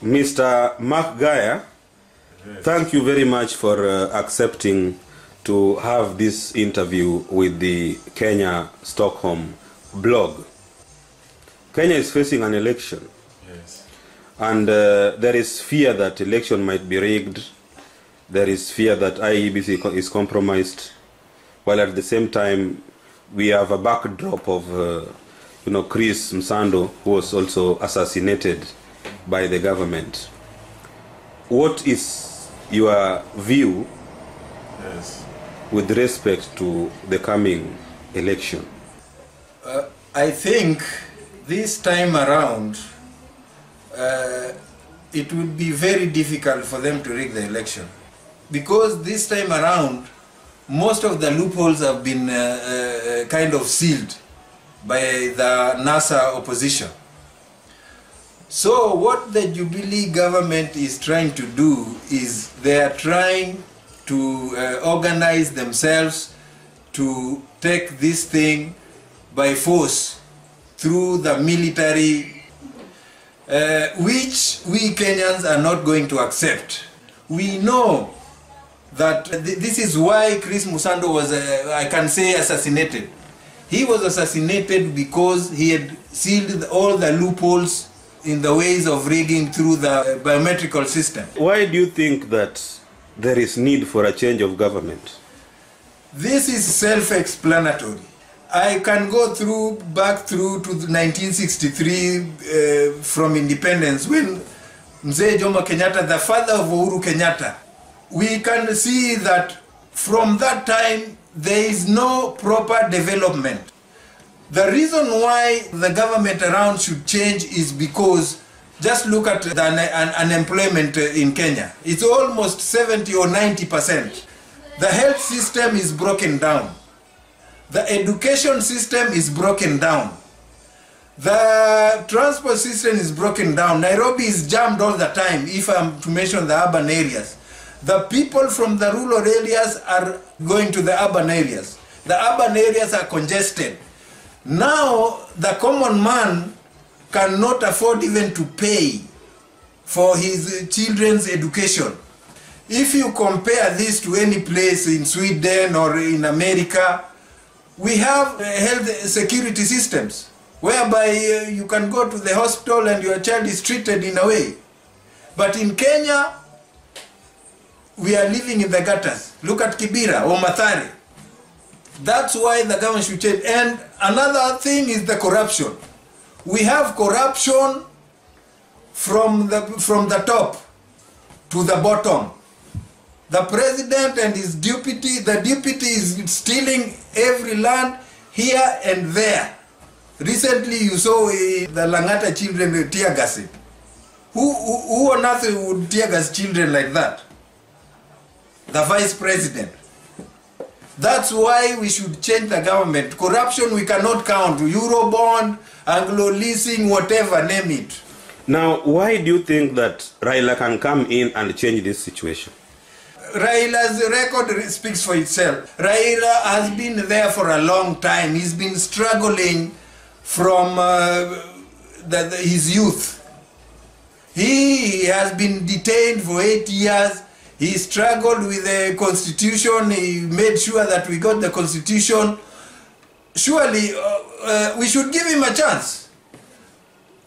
Mr. Mark Gaya, thank you very much for accepting to have this interview with the Kenya Stockholm blog. Kenya is facing an election. Yes. And there is fear that election might be rigged. There is fear that IEBC is compromised. While at the same time, we have a backdrop of, Chris Msando, who was also assassinated by the government. What is your view with respect to the coming election? I think this time around, it would be very difficult for them to rig the election. Because this time around, most of the loopholes have been kind of sealed by the NASA opposition. So what the Jubilee government is trying to do is they are trying to organize themselves to take this thing by force through the military, which we Kenyans are not going to accept. We know that this is why Chris Msando was, I can say, assassinated. He was assassinated because he had sealed all the loopholes in the ways of rigging through the biometrical system. Why do you think that there is need for a change of government? This is self-explanatory. I can go back through to 1963 from independence, when Mzee Jomo Kenyatta, the father of Uhuru Kenyatta, we can see that from that time there is no proper development. The reason why the government around should change is because just look at the unemployment in Kenya. It's almost 70 or 90%. The health system is broken down. The education system is broken down. The transport system is broken down. Nairobi is jammed all the time, if I'm to mention the urban areas. The people from the rural areas are going to the urban areas. The urban areas are congested. Now, the common man cannot afford even to pay for his children's education. If you compare this to any place in Sweden or in America, we have health security systems whereby you can go to the hospital and your child is treated in a way. But in Kenya, we are living in the gutters. Look at Kibera or Mathare. That's why the government should change. And another thing is the corruption. We have corruption from the top to the bottom. The president and his deputy, the deputy is stealing every land here and there. Recently you saw the Langata children tear gassing. Who on earth would tear gas children like that? The vice president. That's why we should change the government. Corruption we cannot count. Eurobond, Anglo-leasing, whatever, name it. Now, why do you think that Raila can come in and change this situation? Raila's record speaks for itself. Raila has been there for a long time. He's been struggling from his youth. He has been detained for 8 years. He struggled with the constitution. He made sure that we got the constitution. Surely we should give him a chance.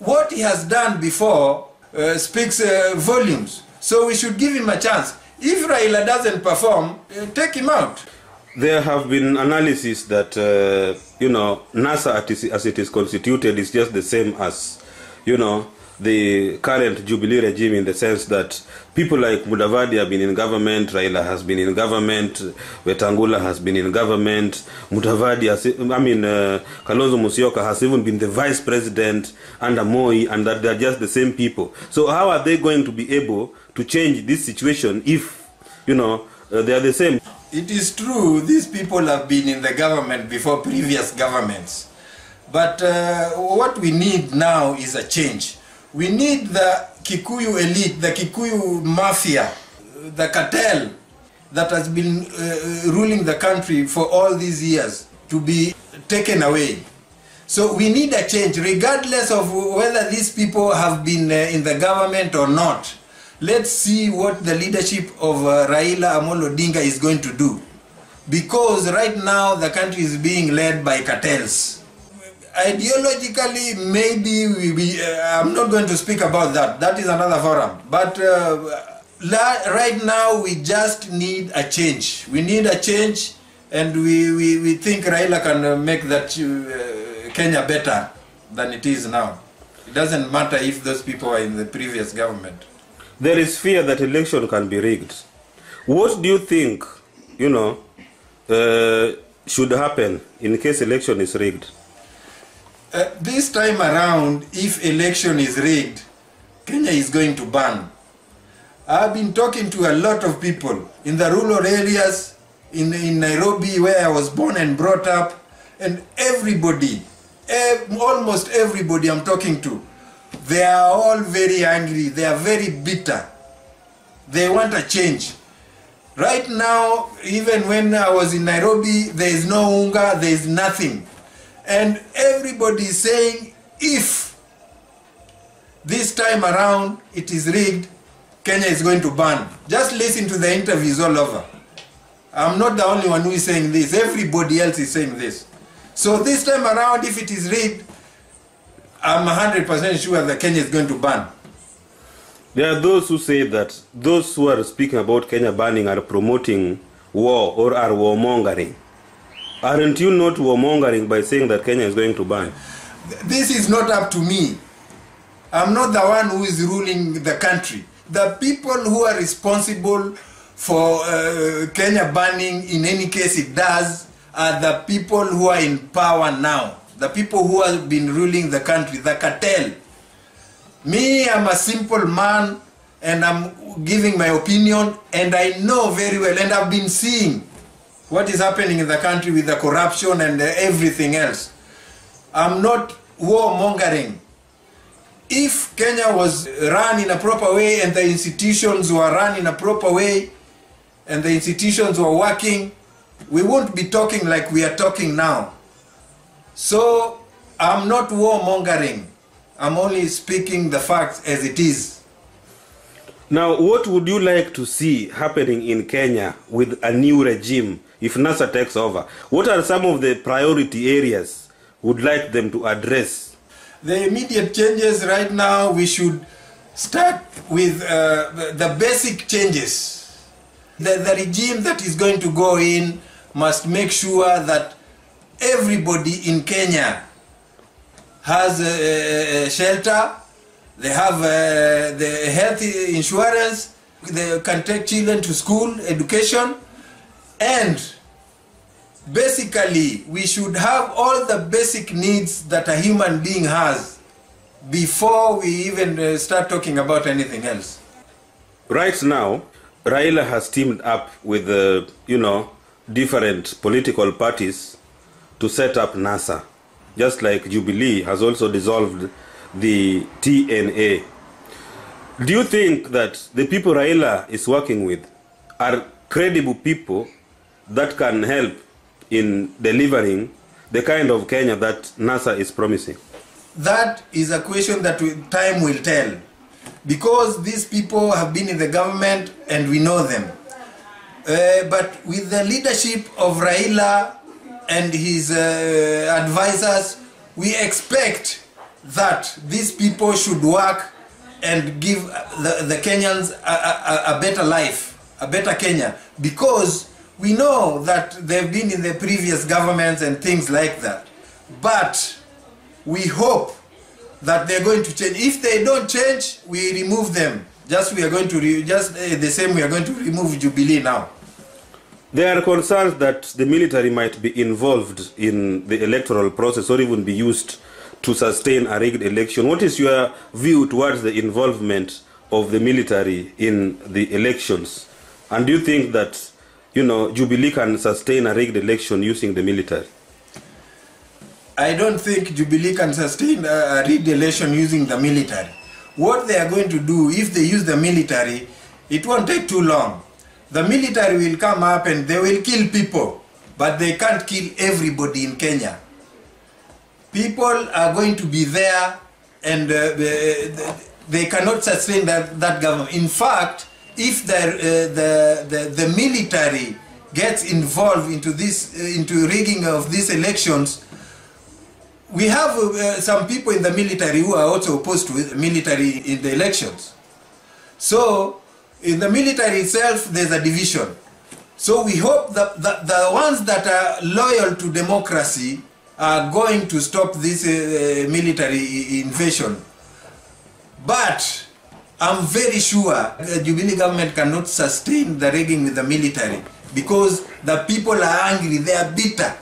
What he has done before speaks volumes. So we should give him a chance. If Raila doesn't perform, take him out. There have been analysis that, NASA as it is constituted is just the same as, the current Jubilee regime, in the sense that people like Mudavadi have been in government, Raila has been in government, Wetangula has been in government, Kalonzo Musyoka has even been the vice president under Moi, and that they are just the same people. So how are they going to be able to change this situation if, they are the same? It is true, these people have been in the government before previous governments. But what we need now is a change. We need the Kikuyu elite, the Kikuyu mafia, the cartel that has been ruling the country for all these years to be taken away. So we need a change, regardless of whether these people have been in the government or not. Let's see what the leadership of Raila Amolo Odinga is going to do. Because right now the country is being led by cartels. Ideologically, maybe I'm not going to speak about that. That is another forum. But right now we just need a change. We need a change, and we think Raila can make that Kenya better than it is now. It doesn't matter if those people are in the previous government. There is fear that election can be rigged. What do you think, should happen in case election is rigged? This time around, if election is rigged, Kenya is going to burn. I've been talking to a lot of people in the rural areas, in Nairobi, where I was born and brought up, and everybody, almost everybody I'm talking to, they are all very angry, they are very bitter. They want a change. Right now, even when I was in Nairobi, there is no unga, there is nothing. And everybody is saying, if this time around it is rigged, Kenya is going to burn. Just listen to the interviews all over. I'm not the only one who is saying this. Everybody else is saying this. So this time around, if it is rigged, I'm 100% sure that Kenya is going to burn. There are those who say that those who are speaking about Kenya burning are promoting war or are warmongering. Aren't you not warmongering by saying that Kenya is going to burn? This is not up to me. I'm not the one who is ruling the country. The people who are responsible for Kenya burning, in any case it does, are the people who are in power now. The people who have been ruling the country, the cartel. Me, I'm a simple man, and I'm giving my opinion, and I know very well, and I've been seeing what is happening in the country with the corruption and everything else. I'm not warmongering. If Kenya was run in a proper way, and the institutions were run in a proper way, and the institutions were working, we won't be talking like we are talking now. So I'm not warmongering. I'm only speaking the facts as it is. Now, what would you like to see happening in Kenya with a new regime if NASA takes over? What are some of the priority areas would like them to address? The immediate changes right now, we should start with the basic changes. The regime that is going to go in must make sure that everybody in Kenya has a shelter, they have the health insurance, they can take children to school, education, and basically we should have all the basic needs that a human being has before we even start talking about anything else. Right now, Raila has teamed up with different political parties to set up NASA, just like Jubilee has also dissolved the TNA. Do you think that the people Raila is working with are credible people that can help in delivering the kind of Kenya that NASA is promising? That is a question that time will tell, because these people have been in the government and we know them. But with the leadership of Raila and his advisors, we expect that these people should work and give the Kenyans a better life, a better Kenya, because we know that they've been in the previous governments and things like that. But we hope that they're going to change. If they don't change, we remove them. We are going to the same we are going to remove Jubilee now. There are concerns that the military might be involved in the electoral process or even be used to sustain a rigged election. What is your view towards the involvement of the military in the elections? And do you think that, Jubilee can sustain a rigged election using the military? I don't think Jubilee can sustain a rigged election using the military. What they are going to do, if they use the military, it won't take too long. The military will come up and they will kill people, but they can't kill everybody in Kenya. people are going to be there, and they cannot sustain that government. In fact, if the military gets involved into this, into rigging of these elections, we have some people in the military who are also opposed to the military in the elections. So in the military itself, there's a division. So we hope that the ones that are loyal to democracy are going to stop this military invasion. But I'm very sure the Jubilee government cannot sustain the rigging with the military, because the people are angry, they are bitter.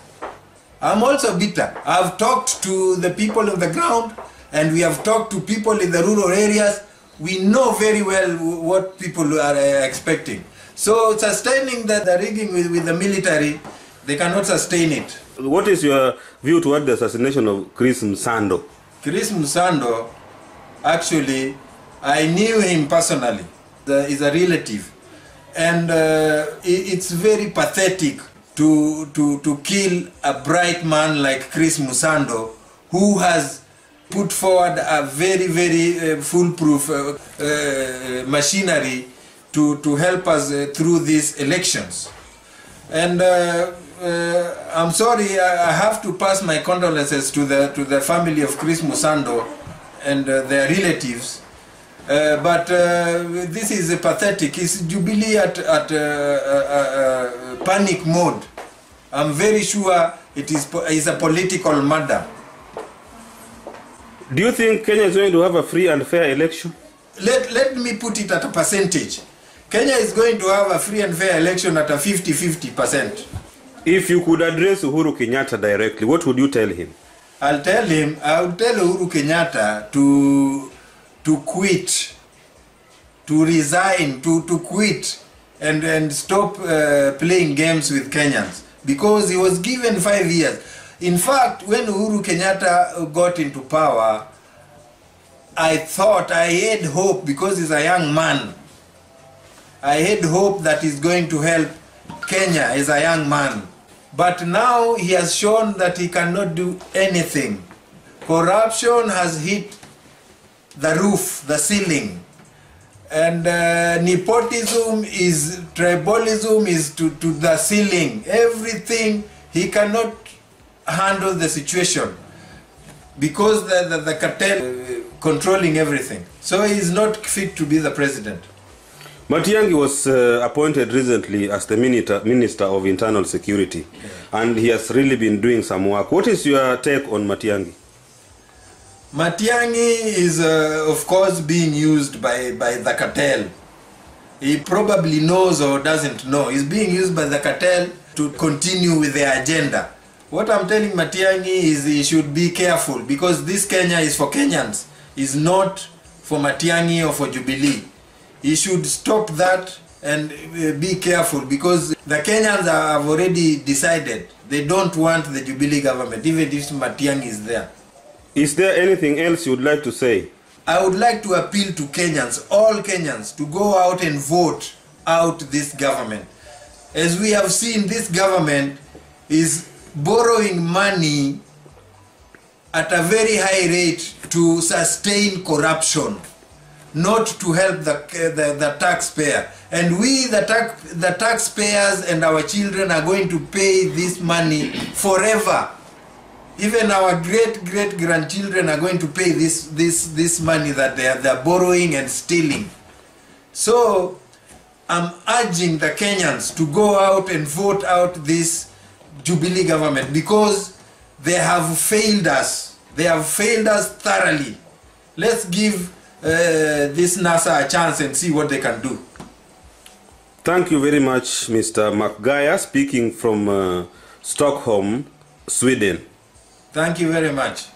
I'm also bitter. I've talked to the people on the ground, and we have talked to people in the rural areas. We know very well what people are expecting. So sustaining the rigging with the military, they cannot sustain it. What is your view toward the assassination of Chris Msando? Chris Msando, actually, I knew him personally. He's a relative. And it's very pathetic to kill a bright man like Chris Msando, who has put forward a very, very foolproof machinery to help us through these elections. And I'm sorry, I have to pass my condolences to the family of Chris Msando and their relatives. But this is pathetic. It's Jubilee at panic mode. I'm very sure it is a political matter. Do you think Kenya is going to have a free and fair election? Let me put it at a percentage. Kenya is going to have a free and fair election at a 50-50%. If you could address Uhuru Kenyatta directly, what would you tell him? I would tell Uhuru Kenyatta to quit, to resign, to quit and stop playing games with Kenyans, because he was given 5 years. In fact, when Uhuru Kenyatta got into power, I had hope, because he's a young man. I had hope that he's going to help Kenya as a young man. But now he has shown that he cannot do anything. Corruption has hit the roof, the ceiling. And nepotism tribalism is to the ceiling. Everything, he cannot handle the situation, because the cartel controlling everything. So he is not fit to be the president. Matiang'i was appointed recently as the Minister of Internal Security, and he has really been doing some work. What is your take on Matiang'i? Matiang'i is, of course, being used by the cartel. He probably knows or doesn't know. He's being used by the cartel to continue with their agenda. What I'm telling Matiang'i is he should be careful, because this Kenya is for Kenyans. It's not for Matiang'i or for Jubilee. He should stop that and be careful, because the Kenyans have already decided they don't want the Jubilee government, even if Matiang'i is there. Is there anything else you would like to say? I would like to appeal to Kenyans, all Kenyans, to go out and vote out this government. As we have seen, this government is borrowing money at a very high rate to sustain corruption, not to help the taxpayer. And we, the taxpayers and our children, are going to pay this money forever. Even our great-great-grandchildren are going to pay this money that they're borrowing and stealing. So I'm urging the Kenyans to go out and vote out this Jubilee government, because they have failed us. They have failed us thoroughly. Let's give this NASA a chance and see what they can do. Thank you very much, Mr. Gaya, speaking from Stockholm, Sweden. Thank you very much.